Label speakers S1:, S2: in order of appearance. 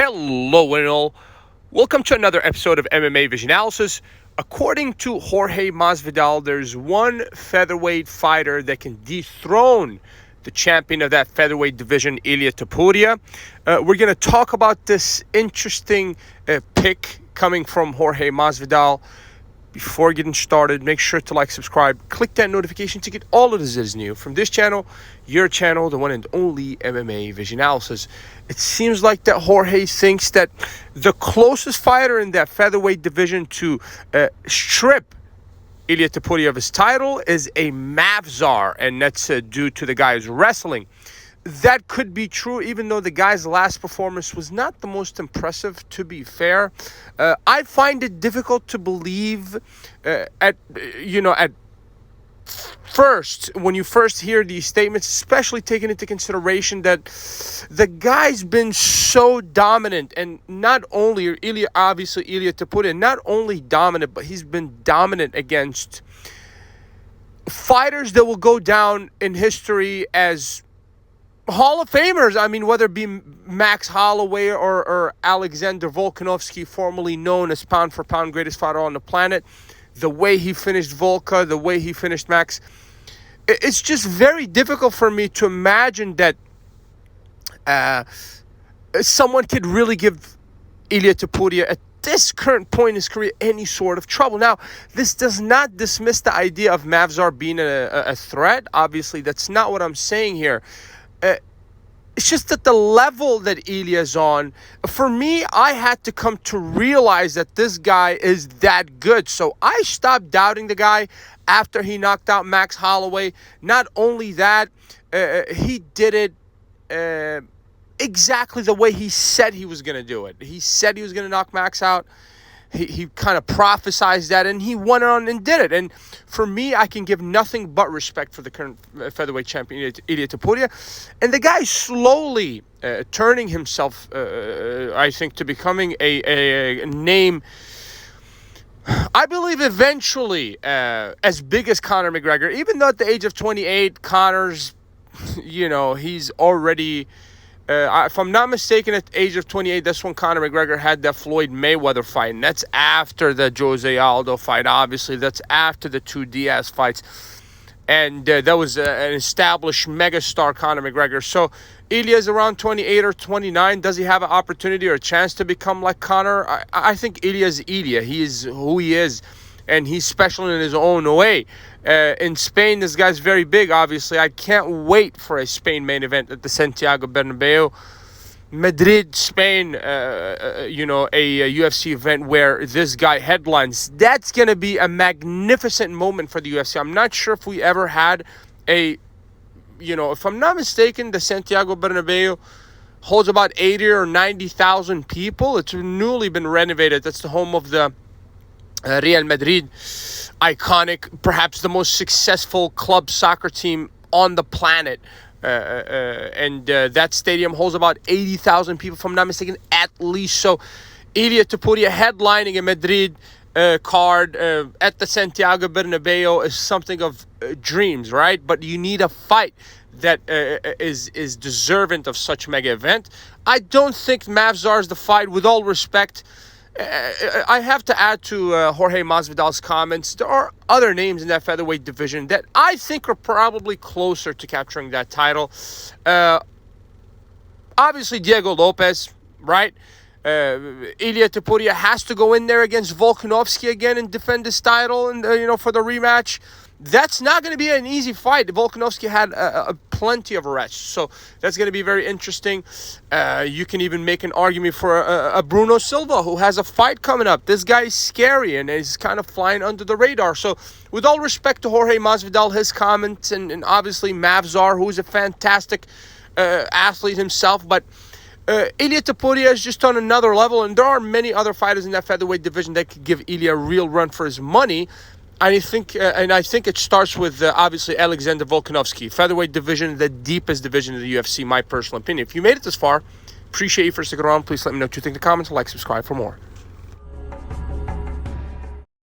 S1: Hello, and all. Welcome to another episode of MMA Vision Analysis. According to Jorge Masvidal, there's one featherweight fighter that can dethrone the champion of that featherweight division, Ilia Topuria. We're going to talk about this interesting pick coming from Jorge Masvidal. Before getting started, make sure to like, subscribe, click that notification to get all of this is new from this channel, your channel, the one and only MMA Vision Analysis. It seems like that Jorge thinks that the closest fighter in that featherweight division to strip Ilia Topuria of his title is a Movsar, and that's due to the guy's wrestling. That could be true, even though the guy's last performance was not the most impressive, to be fair. I find it difficult to believe at first, when you first hear these statements, especially taking into consideration that the guy's been so dominant, and not only Ilia Topuria, not only dominant, but he's been dominant against fighters that will go down in history as Hall of Famers. I mean, whether it be Max Holloway or Alexander Volkanovski, formerly known as pound-for-pound greatest fighter on the planet, the way he finished Volka, the way he finished Max, it's just very difficult for me to imagine that someone could really give Ilia Topuria at this current point in his career any sort of trouble. Now, this does not dismiss the idea of Movsar being a threat. Obviously, that's not what I'm saying here. It's just that the level that Ilia's on, for me, I had to come to realize that this guy is that good. So I stopped doubting the guy after he knocked out Max Holloway. Not only that, he did it exactly the way he said he was going to do it. He said he was going to knock Max out. He kind of prophesized that, and he went on and did it. And for me, I can give nothing but respect for the current featherweight champion, Ilia Topuria. And the guy slowly turning himself, I think, to becoming a name, I believe eventually as big as Conor McGregor. Even though at the age of 28, Conor's, he's already... if I'm not mistaken, at the age of 28, that's when Conor McGregor had that Floyd Mayweather fight. And that's after the Jose Aldo fight, obviously. That's after the two Diaz fights. And that was an established megastar, Conor McGregor. So Ilia's around 28 or 29. Does he have an opportunity or a chance to become like Conor? I think Ilia's Ilia. He is who he is. And he's special in his own way. In Spain, this guy's very big, obviously. I can't wait for a Spain main event at the Santiago Bernabeu. Madrid, Spain, a UFC event where this guy headlines. That's going to be a magnificent moment for the UFC. I'm not sure if we ever had if I'm not mistaken, the Santiago Bernabeu holds about 80 or 90,000 people. It's newly been renovated. That's the home of the Real Madrid, iconic, perhaps the most successful club soccer team on the planet. And that stadium holds about 80,000 people, if I'm not mistaken, at least. So Ilia Topuria headlining a Madrid card at the Santiago Bernabeu is something of dreams, right? But you need a fight that is deserving of such mega event. I don't think Movsar is the fight, with all respect. I have to add to Jorge Masvidal's comments. There are other names in that featherweight division that I think are probably closer to capturing that title. Obviously, Diego Lopez, right? Ilia Topuria has to go in there against Volkanovski again and defend his title, and for the rematch. That's not going to be an easy fight. Volkanovski had plenty of rests, so that's going to be very interesting. You can even make an argument for a Bruno Silva, who has a fight coming up. This guy is scary, and he's kind of flying under the radar. So with all respect to Jorge Masvidal, his comments, and obviously Movsar, who is a fantastic athlete himself, but Ilia Topuria is just on another level, and there are many other fighters in that featherweight division that could give Ilia a real run for his money. I think it starts with, obviously, Alexander Volkanovski. Featherweight division, the deepest division of the UFC, my personal opinion. If you made it this far, appreciate you for sticking around. Please let me know what you think in the comments. Like, subscribe for more.